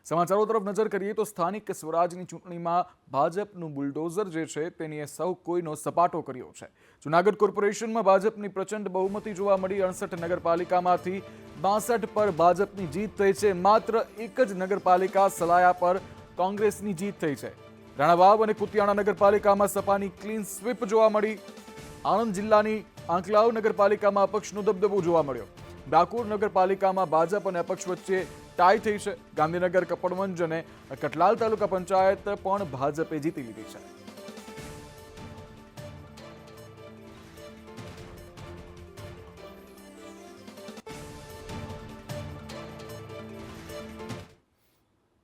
સમાચારો તરફ નજર કરીએ તો સ્થાનિક સ્વરાજની ચૂંટણીમાં ભાજપનું બુલડોઝર જે છે તેની સૌ કોઈનો સપાટો કર્યો છે। જૂનાગઢ કોર્પોરેશનમાં ભાજપની પ્રચંડ બહુમતી જોવા મળી। 68 નગરપાલિકામાંથી 62 પર ભાજપની જીત થઈ છે। માત્ર એક જ નગરપાલિકા સલાયા પર કોંગ્રેસની જીત થઈ છે। રાણાવાવ અને કુતિયાણા નગરપાલિકામાં સપાની ક્લીન સ્વીપ જોવા મળી। આણંદ જિલ્લાની આંકલાવ નગરપાલિકામાં અપક્ષનો દબદબો જોવા મળ્યો। ડાકોર નગરપાલિકામાં ભાજપ અને અપક્ષ વચ્ચે ટાઈ થઈ છે। ગાંધીનગર, કપડવંજ અને કઠલાલ તાલુકા પંચાયત પણ ભાજપે જીતી લીધી છે।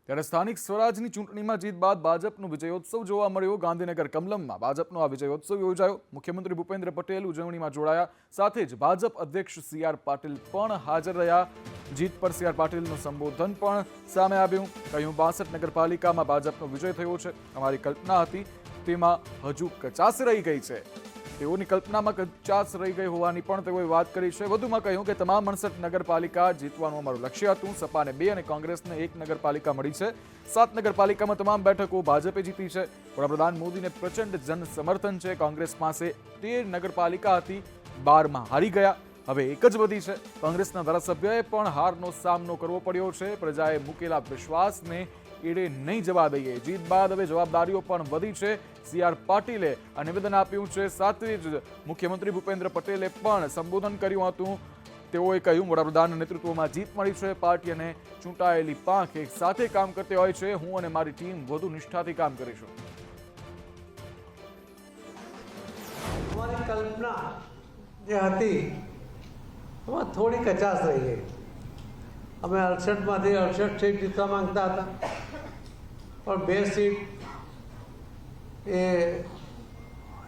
ત્યારે સ્થાનિક સ્વરાજની ચૂંટણીમાં જીત બાદ ભાજપનો વિજયોત્સવ જોવા મળ્યો। ગાંધીનગર કમલમમાં ભાજપનો આ વિજયોત્સવ યોજાયો। મુખ્યમંત્રી ભૂપેન્દ્ર પટેલ ઉજવણીમાં જોડાયા। સાથે જ ભાજપ અધ્યક્ષ સી.આર. પાટીલ પણ હાજર રહ્યા। જીત પર સી.આર. પાટીલનું સંબોધન પણ સામે આવ્યું। કહ્યું, 62 નગરપાલિકામાં ભાજપનો વિજય થયો છે। અમારી કલ્પના હતી તેમાં હજુ કચાશ રહી ગઈ છે। તેઓની કલ્પનામાં કચાશ રહી ગઈ હોવાની પણ તેઓએ વાત કરી છે। વધુમાં કહ્યું કે તમામ 68 નગરપાલિકા જીતવાનું અમારું લક્ષ્ય હતું। સપાને 2 અને કોંગ્રેસને 1 નગરપાલિકા મળી છે। 7 નગરપાલિકામાં તમામ બેઠકો ભાજપે જીતી છે। વડાપ્રધાન મોદીને પ્રચંડ જન સમર્થન છે। કોંગ્રેસ પાસે 13 નગરપાલિકા હતી, 12માં હારી ગયા, હવે એક જ વધી છે। કોંગ્રેસના ધારાસભ્યોએ પણ હારનો સામનો કરવો પડ્યો છે। પ્રજાએ મૂકેલા વિશ્વાસને એડે નહીં જવા દઈએ। જીત બાદ હવે જવાબદારીઓ પણ વધી છે। સી.આર. પાટીલે આ નિવેદન આપ્યું છે। સાથે જ મુખ્યમંત્રી ભૂપેન્દ્ર પટેલે પણ સંબોધન કર્યું હતું। તેઓએ કહ્યું, વડાપ્રધાનના નેતૃત્વમાં જીત મળી છે। પાર્ટી અને ચૂંટાયેલી પાંખ એક સાથે કામ કરતી હોય છે। હું અને મારી ટીમ વધુ નિષ્ઠાથી કામ કરીશું। અમારી કલ્પના જે હતી એમાં થોડી કચાશ રહી ગઈ। અમે 68માંથી 68 સીટ જીતવા માંગતા હતા, પણ 2 સીટ એ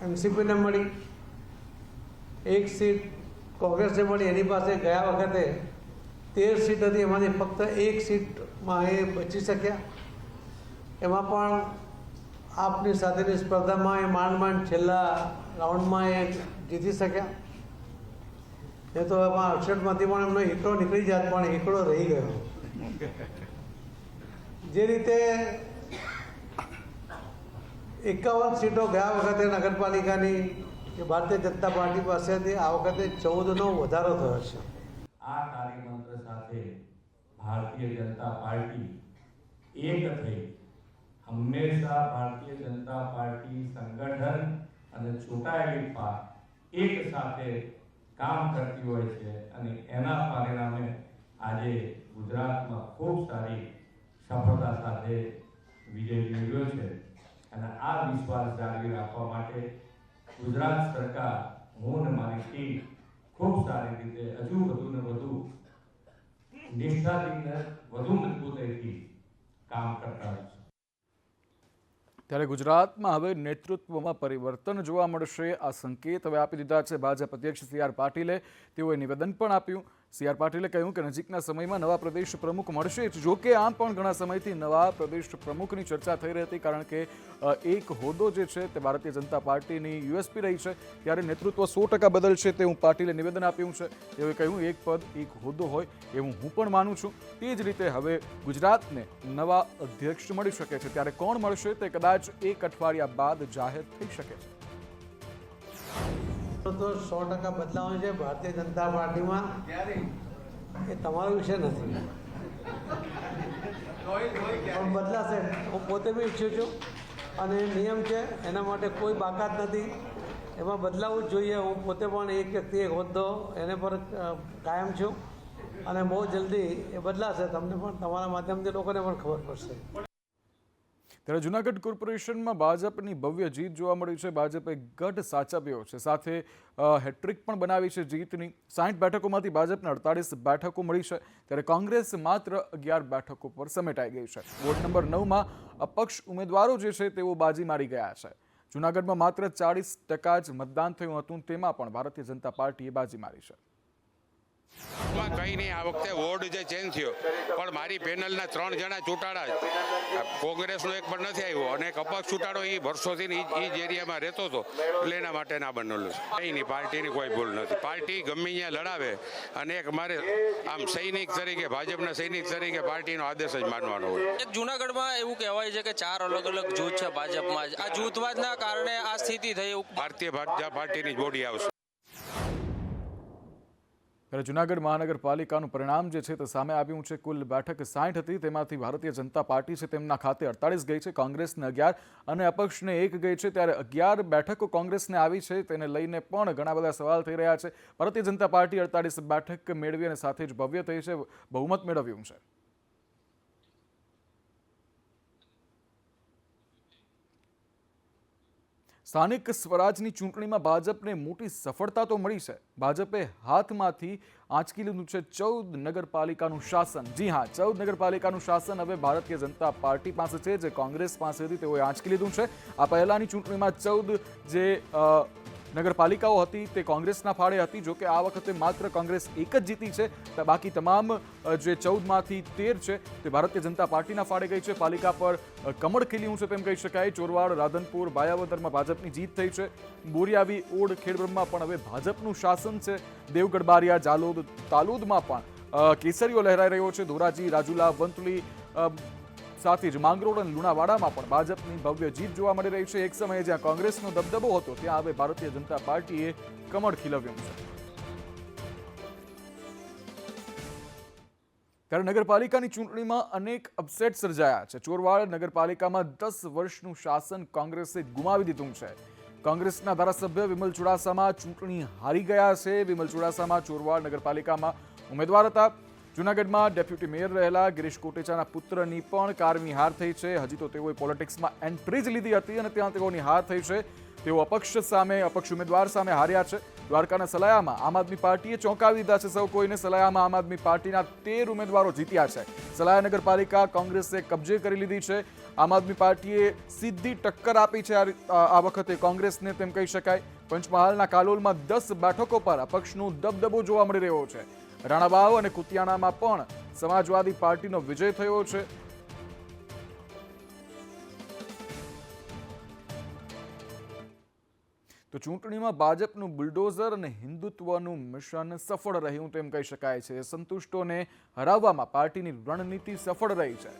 એનસીપીને મળી, 1 સીટ કોંગ્રેસને મળી। એની પાસે ગયા વખતે 13 સીટ હતી, એમાંથી ફક્ત 1 સીટમાં એ બચી શક્યા। એમાં પણ આપની સાથેની સ્પર્ધામાં એ માંડ છેલ્લા રાઉન્ડમાં એ જીતી શક્યા। એ તો એમાં 68માંથી પણ એમનો એકડો નીકળી જાત, પણ એકડો રહી ગયો। જે રીતે 51 સીટો ગયા વખતે નગરપાલિકાની જે ભારતીય જનતા પાર્ટી પાસે હતી, આ વખતે 14નો વધારો થયો છે। આ કાર્યમંત્ર સાથે ભારતીય જનતા પાર્ટી એક થઈ હંમેશા ભારતીય જનતા પાર્ટી સંગઠન અને ચૂંટાયેલી પાંખ એક સાથે કામ કરતી હોય છે અને એના પરિણામે આજે ગુજરાતમાં ખૂબ સારી સફળતા સાથે વિજય મેળવ્યો છે। અને આ વિશ્વાસ જાળવી રાખવા માટે ગુજરાત સરકાર, હું અને મારી ટીમ ખૂબ સારી રીતે હજુ વધુ ને વધુ નિષ્ઠાથી વધુ મજબૂતાઈથી કામ કરતા હોય છે। ત્યારે ગુજરાતમાં હવે નેતૃત્વમાં પરિવર્તન જોવા મળશે। આ સંકેત હવે આપી દીધા છે ભાજપ અધ્યક્ષ સી.આર. પાટીલે। તેઓએ નિવેદન પણ આપ્યું। સી.આર. પાટીલે કહ્યું કે નજીકના સમયમાં નવા પ્રદેશ પ્રમુખ મળશે। જો કે આમ પણ ઘણા સમયથી નવા પ્રદેશ પ્રમુખની ચર્ચા થઈ રહી હતી, કારણ કે એક હોદ્દો જે છે તે ભારતીય જનતા પાર્ટીની યુએસપી રહી છે। ત્યારે નેતૃત્વ 100% બદલશે તેવું પાટીલે નિવેદન આપ્યું છે। તેઓએ કહ્યું, એક પદ એક હોદ્દો હોય એવું હું પણ માનું છું। તે જ રીતે હવે ગુજરાતને નવા અધ્યક્ષ મળી શકે છે। ત્યારે કોણ મળશે તે કદાચ એક અઠવાડિયા બાદ જાહેર થઈ શકે છે। તો 100% બદલાવાનું છે ભારતીય જનતા પાર્ટીમાં, એ તમારો વિષય નથી, પણ બદલાશે। હું પોતે બી ઈચ્છું છું અને નિયમ છે, એના માટે કોઈ બાકાત નથી, એમાં બદલાવું જ જોઈએ। હું પોતે પણ એક વ્યક્તિ એક હોદ્દો એને પર કાયમ છું અને બહુ જલ્દી એ બદલાશે। તમને પણ તમારા માધ્યમથી લોકોને પણ ખબર પડશે। ત્યારે જૂનાગઢ કોર્પોરેશનમાં ભાજપની ભવ્ય જીત જોવા મળી છે। ભાજપે ગઢ સાચવ્યો છે, સાથે હેટ્રિક પણ બનાવી છે જીતની। 60 બેઠકોમાંથી ભાજપને 48 બેઠકો મળી છે। ત્યારે કોંગ્રેસ માત્ર 11 બેઠકો પર સમેટાઈ ગઈ છે। વોર્ડ નંબર 9માં અપક્ષ ઉમેદવારો જે છે તેઓ બાજી મારી ગયા છે। જૂનાગઢમાં માત્ર 40% જ મતદાન થયું હતું, તેમાં પણ ભારતીય જનતા પાર્ટીએ બાજી મારી છે। કંઈ નહીં, આ વખતે વોર્ડ જે ચેન્જ થયો પણ મારી પેનલના 3 જણા ચૂંટાડા, કોંગ્રેસનો એક પણ નથી આવ્યો અને એક અપક્ષ ચૂંટાડો એ વર્ષોથી એ જ એરિયામાં રહેતો હતો એટલે એના માટે ના બનેલું છે. કંઈ નહીં, પાર્ટીની કોઈ ભૂલ નથી. પાર્ટી ગમે ત્યાં લડાવે અને એક મારે આમ સૈનિક તરીકે, ભાજપના સૈનિક તરીકે પાર્ટીનો આદેશ જ માનવાનો હોય. એક જૂનાગઢમાં એવું કહેવાય છે કે 4 અલગ અલગ જૂથ છે ભાજપમાં જ. આ જૂથવાદના કારણે આ સ્થિતિ થઈ. ભારતીય જનતા પાર્ટીની જ બોડી આવશે. ત્યારે જૂનાગઢ મહાનગરપાલિકાનું પરિણામ જે છે તે સામે આવ્યું છે. કુલ બેઠક 60 હતી, તેમાંથી ભારતીય જનતા પાર્ટી છે તેમના ખાતે 48 ગઈ છે, કોંગ્રેસને 11 અને અપક્ષને 1 ગઈ છે. ત્યારે 11 બેઠકો કોંગ્રેસને આવી છે, તેને લઈને પણ ઘણા બધા સવાલ થઈ રહ્યા છે. ભારતીય જનતા પાર્ટી 48 બેઠક મેળવી અને સાથે જ ભવ્ય થઈ છે, બહુમત મેળવ્યું છે. સ્થાનિક સ્વરાજની ચૂંટણીમાં ભાજપને મોટી સફળતા તો મળી છે. ભાજપે હાથમાંથી આંચકી લીધું છે 14 નગરપાલિકાનું શાસન. જી હા, 14 નગરપાલિકાનું શાસન હવે ભારતીય જનતા પાર્ટી પાસે છે, જે કોંગ્રેસ પાસે હતી તેઓએ આંચકી લીધું છે. આ પહેલાની ચૂંટણીમાં 14 જે નગરપાલિકાઓ હતી તે કોંગ્રેસના ફાળે હતી. જો કે આ વખતે માત્ર કોંગ્રેસ એક જ જીતી છે, બાકી તમામ જે 14માંથી 13 છે તે ભારતીય જનતા પાર્ટીના ફાળે ગઈ છે. પાલિકા પર કમળ ખીલ્યું છે તેમ કહી શકાય. ચોરવાડ, રાધનપુર, ભાયાવદરમાં ભાજપની જીત થઈ છે. બોરિયાવી, ઓડ, ખેડબ્રહ્મા પણ હવે ભાજપનું શાસન છે. દેવગઢ, બારિયા, જાલોદ, તાલુદમાં પણ કેસરીઓ લહેરાઈ રહ્યો છે. ધોરાજી, રાજુલા, વંથલી સાથે જ માંગરોળ અને લુણાવાડામાં પણ ભાજપની ભવ્ય જીત જોવા મળી રહી છે. એક સમયે જ્યાં કોંગ્રેસનો દબદબો હતો, ત્યાં હવે ભારતીય જનતા પાર્ટીએ કમળ ખીલવ્યું છે. ત્યારે નગરપાલિકાની ચૂંટણીમાં અનેક અપસેટ સર્જાયા છે. ચોરવાડ નગરપાલિકામાં 10 વર્ષનું શાસન કોંગ્રેસે ગુમાવી દીધું છે. કોંગ્રેસના ધારાસભ્ય વિમલ ચુડાસમા ચૂંટણી હારી ગયા છે. વિમલ ચુડાસમા ચોરવાડ નગરપાલિકામાં ઉમેદવાર હતા. જૂનાગઢમાં ડેપ્યુટી મેયર રહેલા ગિરીશ કોટેચાના પુત્રની પણ કારમી હાર થઈ છે. હજી તો તેઓએ પોલિટિક્સમાં એન્ટ્રી જ લીધી હતી અને ત્યાં તેઓની હાર થઈ છે. તેઓ અપક્ષ ઉમેદવાર સામે હાર્યા છે. દ્વારકાના સલાયામાં આમ આદમી પાર્ટીએ ચોંકાવી દીધા છે સૌ કોઈને. સલાયામાં આમ આદમી પાર્ટીના 13 ઉમેદવારો જીત્યા છે. સલાયા નગરપાલિકા કોંગ્રેસે કબજે કરી લીધી છે. આમ આદમી પાર્ટીએ સીધી ટક્કર આપી છે આ વખતે કોંગ્રેસને તેમ કહી શકાય. પંચમહાલના કાલોલમાં 10 બેઠકો પર અપક્ષનો દબદબો જોવા મળી રહ્યો છે. રાણાવાવ અને કુતિયાણામાં પણ સમાજવાદી પાર્ટીનો વિજય થયો છે. તો ચૂંટણીમાં ભાજપનું બુલડોઝર અને હિન્દુત્વનું મિશન સફળ રહ્યું તેમ કહી શકાય છે. સંતુષ્ટોને હરાવવામાં પાર્ટીની રણનીતિ સફળ રહી છે.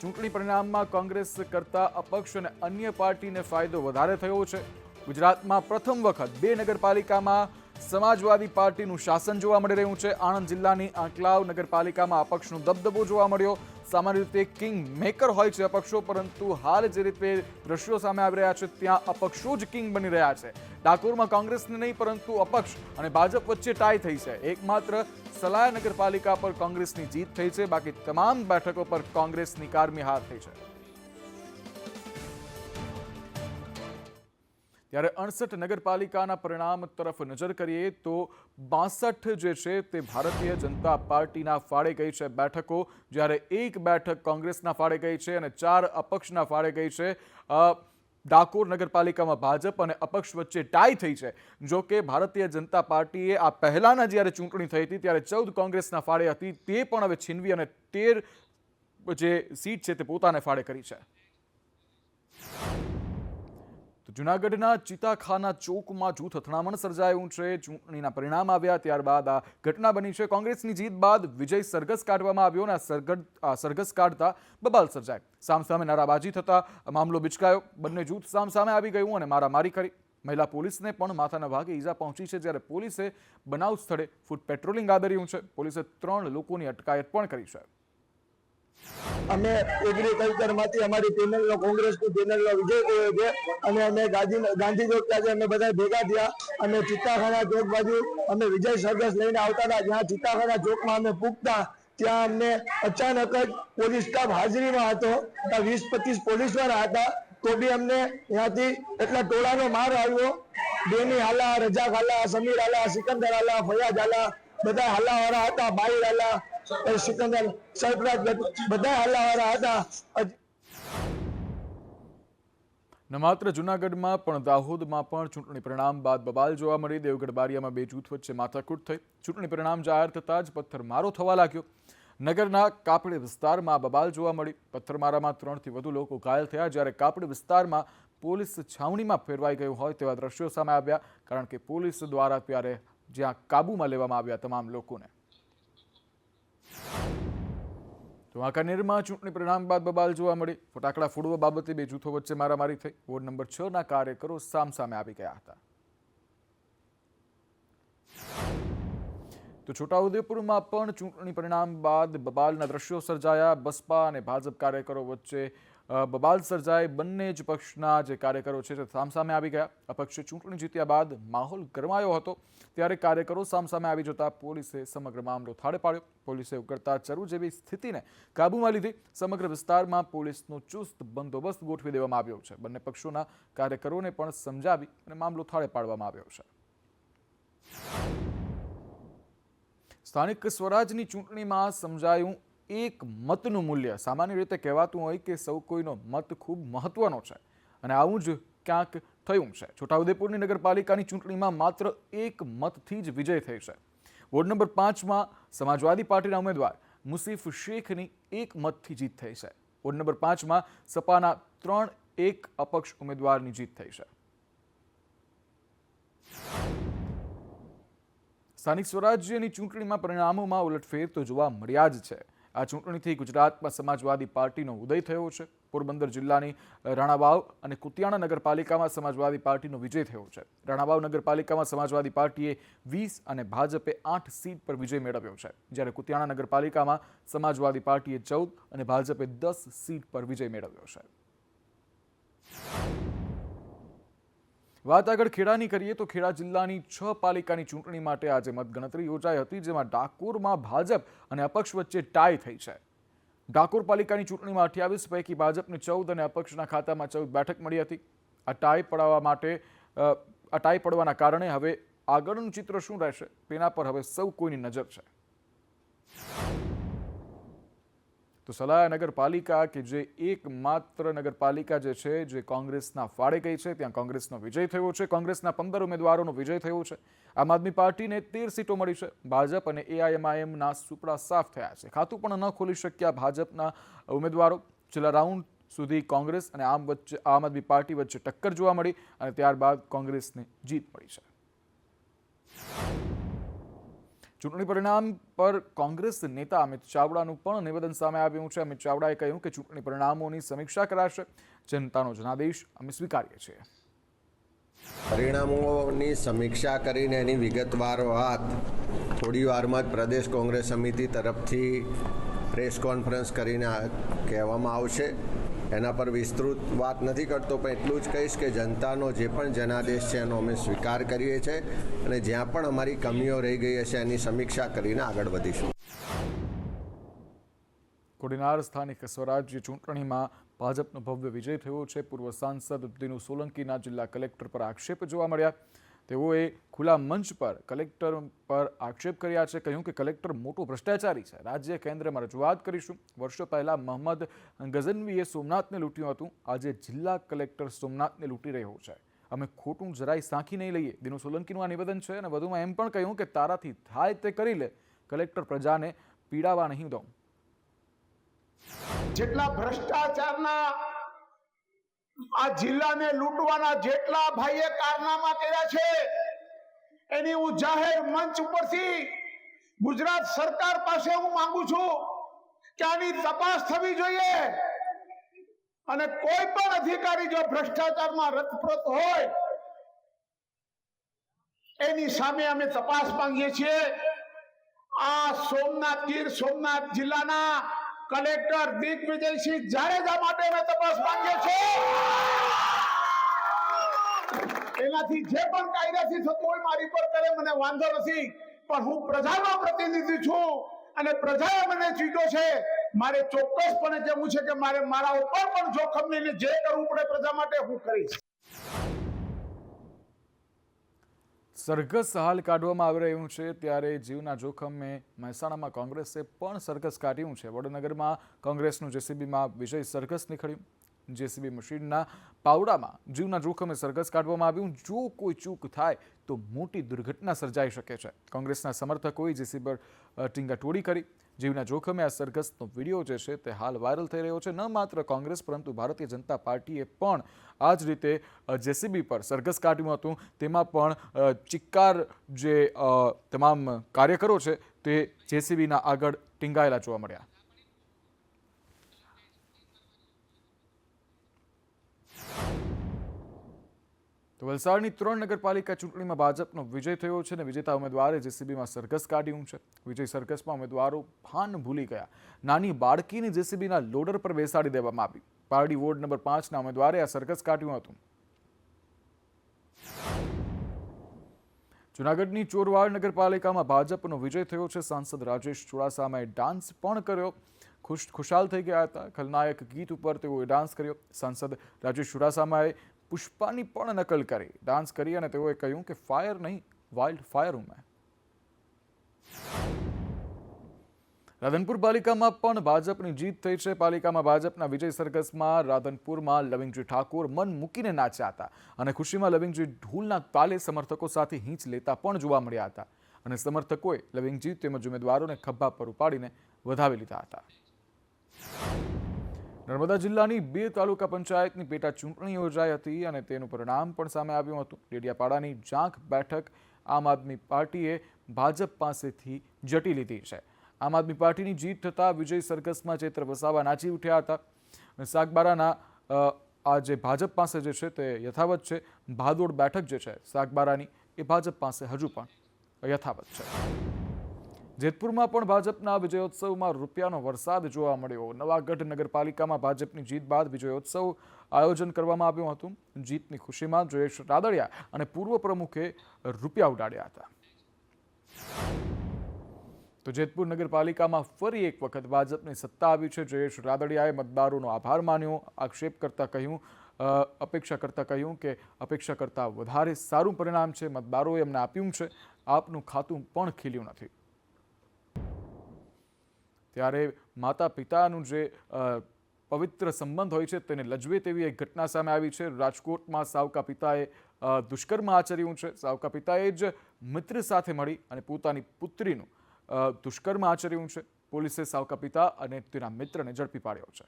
ચૂંટણી પરિણામમાં કોંગ્રેસ કરતા અપક્ષ અને અન્ય પાર્ટીને ફાયદો વધારે થયો છે. ગુજરાતમાં પ્રથમ વખત 2 નગરપાલિકામાં સમાજવાદી પાર્ટીનું શાસન જોવા મળી રહ્યું છે. આણંદ જિલ્લાની આંકલાવ નગરપાલિકામાં અપક્ષનો દબદબો જોવા મળ્યો. સામાન્ય રીતે કિંગ મેકર હોય છે અપક્ષો, પરંતુ હાલ જે રીતે દ્રશ્યો સામે આવી રહ્યા છે ત્યાં અપક્ષો જ કિંગ બની રહ્યા છે. ડાકોરમાં કોંગ્રેસને નહીં પરંતુ અપક્ષ અને ભાજપ વચ્ચે ટાઈ થઈ છે. એકમાત્ર સલાયા નગરપાલિકા પર કોંગ્રેસની જીત થઈ છે, બાકી તમામ બેઠકો પર કોંગ્રેસની કારમી હાર થઈ છે. ત્યારે 68 નગરપાલિકાના પરિણામ તરફ નજર કરીએ તો 62 જે છે તે ભારતીય જનતા પાર્ટીના ફાળે ગઈ છે બેઠકો, જ્યારે 1 બેઠક કોંગ્રેસના ફાળે ગઈ છે અને 4 અપક્ષના ફાળે ગઈ છે. ડાકોર નગરપાલિકામાં ભાજપ અને અપક્ષ વચ્ચે ટાઈ થઈ છે. જો કે ભારતીય જનતા પાર્ટીએ આ પહેલાના જ્યારે ચૂંટણી થઈ હતી ત્યારે 14 કોંગ્રેસના ફાળે હતી, તે પણ હવે છીનવી અને 13 જે સીટ છે તે પોતાને ફાળે કરી છે. જૂનાગઢના ચિતાખાના ચોકમાં જૂથ અથડામણ સર્જાયું છે. ચૂંટણીના પરિણામ આવ્યા ત્યારબાદ આ ઘટના બની છે. કોંગ્રેસની જીત બાદ વિજય સરઘસ કાઢવામાં આવ્યો અને આ સરઘસ કાઢતા બબાલ સર્જાય. સામસામે નારાબાજી થતા મામલો બિચકાયો. બંને જૂથ સામસામે આવી ગયું અને મારામારી કરી. મહિલા પોલીસને પણ માથાના ભાગે ઈજા પહોંચી છે, જ્યારે પોલીસે બનાવ સ્થળે ફૂટ પેટ્રોલિંગ આદર્યું છે. પોલીસે 3 લોકોની અટકાયત પણ કરી છે. અમે એગ્રીકલ્ચરમાંથી અમારી પેનલનો કોંગ્રેસની પેનલનો વિજય થયો છે અને અમે ગાંધી ચોક પાસે અમે બધા ભેગા થયા અને ચિત્તાખાના ચોક બાજુ અમે વિજય સરઘસ લઈને આવતા હતા. જ્યાં ચિત્તાખાના ચોકમાં અમે પૂગતા ત્યાં અમને અચાનક જ પોલીસ સ્ટાફ હાજરીમાં હતો. 20-25 પોલીસવાળા હતા, તો બી અમને ત્યાંથી એટલા ટોળાનો માર આવ્યો. બેની હાલા, રજાક હાલા, સમીર હાલા, સિકંદર હાલા, ફયાજ હાલા, બધા હાલાવાળા હતા. બાઈ હાલા, સિકંદર, સરફરાજ, બધા હાલાવાળા હતા. ન માત્ર જૂનાગઢમાં પણ દાહોદમાં પણ ચૂંટણી પરિણામ બાદ બબાલ જોવા મળી. દેવગઢ બારિયામાં બે જૂથ વચ્ચે માથાકૂટ થઈ. ચૂંટણી પરિણામ જાહેર થતાં જ પથ્થરમારો થવા લાગ્યો. નગરના કાપડી વિસ્તારમાં બબાલ જોવા મળી. પથ્થરમારામાં 3થી વધુ લોકો ઘાયલ થયા, જ્યારે કાપડી વિસ્તારમાં પોલીસ છાવણીમાં ફેરવાઈ ગયું હોય તેવા દ્રશ્યો સામે આવ્યા, કારણ કે પોલીસ દ્વારા ત્યારે જ્યાં કાબૂમાં લેવામાં આવ્યા તમામ લોકોને. તો વાંકાનેરમાં ચૂંટણી પરિણામ બાદ બબાલ જોવા મળી. ફટાકડા ફોડવા બાબતે બે જૂથો વચ્ચે મારામારી થઈ. વોર્ડ નંબર 6ના કાર્યકરો સામસામે આવી ગયા હતા. તો છોટાઉદેપુરમાં પણ ચૂંટણી પરિણામ બાદ બબાલના દ્રશ્યો સર્જાયા. બસપા અને ભાજપ કાર્યકરો વચ્ચે બબાલ સર્જાય. બંને જ પક્ષના જે કાર્યકરો છે તે સામસામે આવી ગયા. અપક્ષે ચૂંટણી જીત્યા બાદ માહોલ ગરમાયો હતો, ત્યારે કાર્યકરો સામસામે આવી જતા પોલીસે સમગ્ર મામલો થાળે પાડ્યો. પોલીસે ઉકળતા ચરુ જેવી સ્થિતિને કાબૂમાં લીધી. સમગ્ર વિસ્તારમાં પોલીસનો ચુસ્ત બંદોબસ્ત ગોઠવી દેવામાં આવ્યો છે. બંને પક્ષોના કાર્યકરોને પણ સમજાવી અને મામલો થાળે પાડવામાં આવ્યો છે. સ્થાનિક સ્વરાજની ચૂંટણીમાં સમજાયું એક મતનું મૂલ્ય. સામાન્ય રીતે કહેવાતું હોય કે સૌ કોઈનો મત ખૂબ મહત્વનો છે, અને આવું જ ક્યાંક થયું છે. છોટાઉદેપુરની નગરપાલિકાની ચૂંટણીમાં માત્ર એક મતથી જ વિજય થઈ છે. વોર્ડ નંબર 5માં સમાજવાદી પાર્ટીના ઉમેદવાર મુસીફ શેખની એક મતથી જીત થઈ છે. વોર્ડ નંબર 5માં સપાના 3 અપક્ષ ઉમેદવારની જીત થઈ છે. સ્થાનિક સ્વરાજ્યની ચૂંટણીમાં પરિણામોમાં ઉલટફેર તો જોવા મળ્યા જ છે. આ ચૂંટણીથી ગુજરાતમાં સમાજવાદી પાર્ટીનો ઉદય થયો છે. પોરબંદર જિલ્લાની રાણાવાવ અને કુતિયાણા નગરપાલિકામાં સમાજવાદી પાર્ટીનો વિજય થયો છે. રાણાવાવ નગરપાલિકામાં સમાજવાદી પાર્ટીએ 20 અને ભાજપે 8 સીટ પર વિજય મેળવ્યો છે, જ્યારે કુતિયાણા નગરપાલિકામાં સમાજવાદી પાર્ટીએ 14 અને ભાજપે 10 સીટ પર વિજય મેળવ્યો છે. વાત આગળ ખેડાની કરીએ તો ખેડા જિલ્લાની 6 પાલિકાની ચૂંટણી માટે આજે મતગણતરી યોજાઈ હતી, જેમાં ડાકોરમાં ભાજપ અને અપક્ષ વચ્ચે ટાઈ થઈ છે. ડાકોર પાલિકાની ચૂંટણીમાં 28 પૈકી ભાજપને 14 અને અપક્ષના ખાતામાં 14 બેઠક મળી હતી. આ ટાઈ પડવાના કારણે હવે આગળનું ચિત્ર શું રહેશે તેના પર હવે સૌ કોઈની નજર છે. તો સલાયા નગરપાલિકા કે જે એકમાત્ર નગરપાલિકા જે છે જે કોંગ્રેસના ફાળે ગઈ છે, ત્યાં કોંગ્રેસનો વિજય થયો છે. કોંગ્રેસના 15 ઉમેદવારોનો વિજય થયો છે. આમ આદમી પાર્ટીને 13 સીટો મળી છે. ભાજપ અને AIMIMના સુપડા સાફ થયા છે. ખાતું પણ ન ખોલી શક્યા ભાજપના ઉમેદવારો. છેલ્લા રાઉન્ડ સુધી કોંગ્રેસ અને આમ આદમી પાર્ટી વચ્ચે ટક્કર જોવા મળી અને ત્યારબાદ કોંગ્રેસને જીત મળી છે. ચૂંટણી પરિણામ પર કોંગ્રેસ નેતા અમિત ચાવડાનું પણ નિવેદન સામે આવ્યું છે. અમિત ચાવડાએ કહ્યું કે ચૂંટણી પરિણામોની સમીક્ષા કરાશે. જનતાનો જનાદેશ અમે સ્વીકારીએ છીએ. પરિણામોની સમીક્ષા કરીને એની વિગતવાર વાત થોડી વારમાં જ પ્રદેશ કોંગ્રેસ સમિતિ તરફથી પ્રેસ કોન્ફરન્સ કરીને કહેવામાં આવશે. એના પર વિસ્તૃત વાત નથી કરતો, પણ એટલું જ કહીશ કે જનતાનો જે પણ જનાદેશ છે એનો અમે સ્વીકાર કરીએ છીએ અને જ્યાં પણ અમારી કમીઓ રહી ગઈ હશે એની સમીક્ષા કરીને આગળ વધીશું. કોડીનાર સ્થાનિક સ્વરાજ્ય ચૂંટણીમાં ભાજપનો ભવ્ય વિજય થયો છે. પૂર્વ સાંસદ દિનુ સોલંકીના જિલ્લા કલેક્ટર પર આક્ષેપ જોવા મળ્યા. તેઓએ ખુલ્લા મંચ પર કલેક્ટર પર આક્ષેપ કર્યા છે. કહ્યું કે કલેક્ટર મોટો ભ્રષ્ટાચારી છે. રાજ્ય કેન્દ્રમાં રજૂઆત કરીશું. વર્ષો પહેલા મોહમ્મદ ગઝનવીએ સોમનાથને લૂંટ્યું હતું. આજે જિલ્લા કલેક્ટર સોમનાથને લૂંટી રહ્યો છે. અમે ખોટું જરાય સાંખી નહીં લઈએ. દિનુ સોલંકીનું આ નિવેદન છે. અને વધુમાં એમ પણ કહ્યું કે તારાથી થાય તે કરી લે, કલેક્ટર પ્રજાને પીડાવા નહીં દઉં. જેટલા ભ્રષ્ટાચારના આ જિલ્લાને લૂંટવાના જેટલા ભાઈએ કારનામા કર્યા છે, એની હું જાહેર મંચ ઉપરથી ગુજરાત સરકાર પાસે હું માંગુ છું કે આની તપાસ થવી જોઈએ અને કોઈ પણ અધિકારી જો ભ્રષ્ટાચારમાં રતપ્રત હોય એની સામે અમે તપાસ માંગીએ છીએ. આ સોમનાથ ગીર સોમનાથ જિલ્લાના કલેક્ટર દિગ્વિજયસિંહ જાડેજા માટે અમે તપાસ માંગીએ છીએ. એનાથી જે પણ કાયદાથી થતું હોય મારી પર કરે, મને વાંધો નથી, પણ હું પ્રજાનો પ્રતિનિધિ છું અને પ્રજાએ મને ચૂંટ્યો છે. મારે ચોક્કસપણે કહેવું છે કે મારે મારા ઉપર પણ જોખમ લઈને જે કરવું પડે પ્રજા માટે હું કરીશ. સરઘસ હાલ કાઢવામાં આવી રહ્યું છે, ત્યારે જીવના જોખમે મહેસાણામાં કોંગ્રેસે પણ સરઘસ કાઢ્યું છે. વડનગરમાં કોંગ્રેસનું JCBમાં વિજય સરઘસ નીકળ્યું. જેસીબી મશીનના પાવડામાં જીવના જોખમે સરઘસ કાઢવામાં આવ્યું. જો કોઈ ચૂક થાય તો મોટી દુર્ઘટના સર્જાઈ શકે છે. કોંગ્રેસના સમર્થકોએ જેસીબી પર ટીંગાટોળી કરી. જીવના જોખમે આ સરઘસનો વિડીયો જે છે તે હાલ વાયરલ થઈ રહ્યો છે. ન માત્ર કોંગ્રેસ પરંતુ ભારતીય જનતા પાર્ટીએ પણ આ જ રીતે જેસીબી પર સરઘસ કાઢ્યું હતું. તેમાં પણ ચિક્કાર જે તમામ કાર્યકરો છે તે જેસીબીના આગળ ટીંગાયેલા જોવા મળ્યા. તો વલસાડની 3 નગરપાલિકા ચૂંટણીમાં ભાજપનો વિજય થયો છે અને વિજેતા ઉમેદવારે જેસીબીમાં સરઘસ કાઢ્યું છે. વિજય સરઘસમાં ઉમેદવારો ભાન ભૂલી ગયા. નાની બાળકીને જેસીબીના લોડર પર બેસાડી દેવામાં આવી. પારડી વોર્ડ નંબર 5ના ઉમેદવારે આ સરઘસ કાઢ્યું હતું. જૂનાગઢની ચોરવાડ નગરપાલિકામાં ભાજપનો વિજય થયો છે. સાંસદ રાજેશ ચુડાસમાએ ડાન્સ પણ કર્યો. ખુશાલ થઈ ગયા હતા. ખલનાયક ગીત ઉપર તેઓએ ડાન્સ કર્યો. સાંસદ રાજેશ ચુડાસમાએ પુષ્પાની પણ નકલ કરી, ડાન્સ કરી અને તેઓએ કહ્યું કે ફાયર નહીં, વાઇલ્ડ ફાયર હું મેં. રાધનપુર પાલિકામાં પણ ભાજપની જીત થઈ છે. પાલિકામાં ભાજપના વિજય સરઘસમાં રાધનપુરમાં લવિંગજી ઠાકોર મન મૂકીને નાચ્યા હતા અને ખુશીમાં લવિંગજી ઢોલના તાલે સમર્થકો સાથે હીંચ લેતા પણ જોવા મળ્યા હતા અને સમર્થકોએ લવિંગજી તેમજ ઉમેદવારોને ખભા પર ઉપાડીને વધાવી લીધા હતા. નર્મદા જિલ્લાની 2 તાલુકા પંચાયતની પેટા ચૂંટણી યોજાઈ હતી અને તેનું પરિણામ પણ સામે આવ્યું હતું. ડેડિયાપાડાની જાંખ બેઠક આમ આદમી પાર્ટીએ ભાજપ પાસેથી જટી લીધી છે. આમ આદમી પાર્ટીની જીત થતાં વિજય સરઘસમાં ચેતર વસાવા નાચી ઉઠ્યા હતા. સાગબારાના આ જે ભાજપ પાસે જે છે તે યથાવત છે. ભાદોડ બેઠક જે છે સાગબારાની એ ભાજપ પાસે હજુ પણ યથાવત છે. જેતપુરમાં પણ ભાજપના વિજયોત્સવમાં રૂપિયાનો વરસાદ જોવા મળ્યો. નવાગઢ નગરપાલિકામાં ભાજપની જીત બાદ વિજયોત્સવ આયોજન કરવામાં આવ્યું હતું. જીતની ખુશીમાં જયેશ રાદડિયા અને પૂર્વ પ્રમુખે રૂપિયા ઉડાડ્યા હતા. તો જેતપુર નગરપાલિકામાં ફરી એક વખત ભાજપની સત્તા આવી છે. જયેશ રાદડિયાએ મતદારોનો આભાર માન્યો. આક્ષેપ કરતા કહ્યું કે અપેક્ષા કરતાં વધારે સારું પરિણામ છે. મતદારોએ એમને આપ્યું છે. આપનું ખાતું પણ ખીલ્યું નથી. ત્યારે માતા પિતાનું જે પવિત્ર સંબંધ હોય છે તેને લજવે તેવી એક ઘટના સામે આવી છે. રાજકોટમાં સાવકા પિતાએ દુષ્કર્મ આચર્યું છે. સાવકા પિતાએ જ મિત્ર સાથે મળી અને પોતાની પુત્રીનું દુષ્કર્મ આચર્યું છે. પોલીસે સાવકા પિતા અને તેના મિત્રને ઝડપી પાડ્યો છે.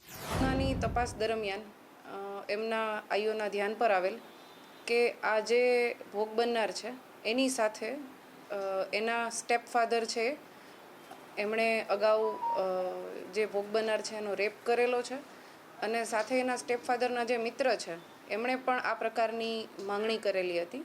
ઘટનાની તપાસ દરમિયાન એમના આઈઓના ધ્યાન પર આવેલ કે આ જે ભોગ બનનાર છે એની સાથે એના સ્ટેપ ફાધર છે એમણે અગાઉ જે ભોગ બનનાર છે એનો રેપ કરેલો છે અને સાથે એના સ્ટેપ ફાધરના જે મિત્ર છે એમણે પણ આ પ્રકારની માંગણી કરેલી હતી.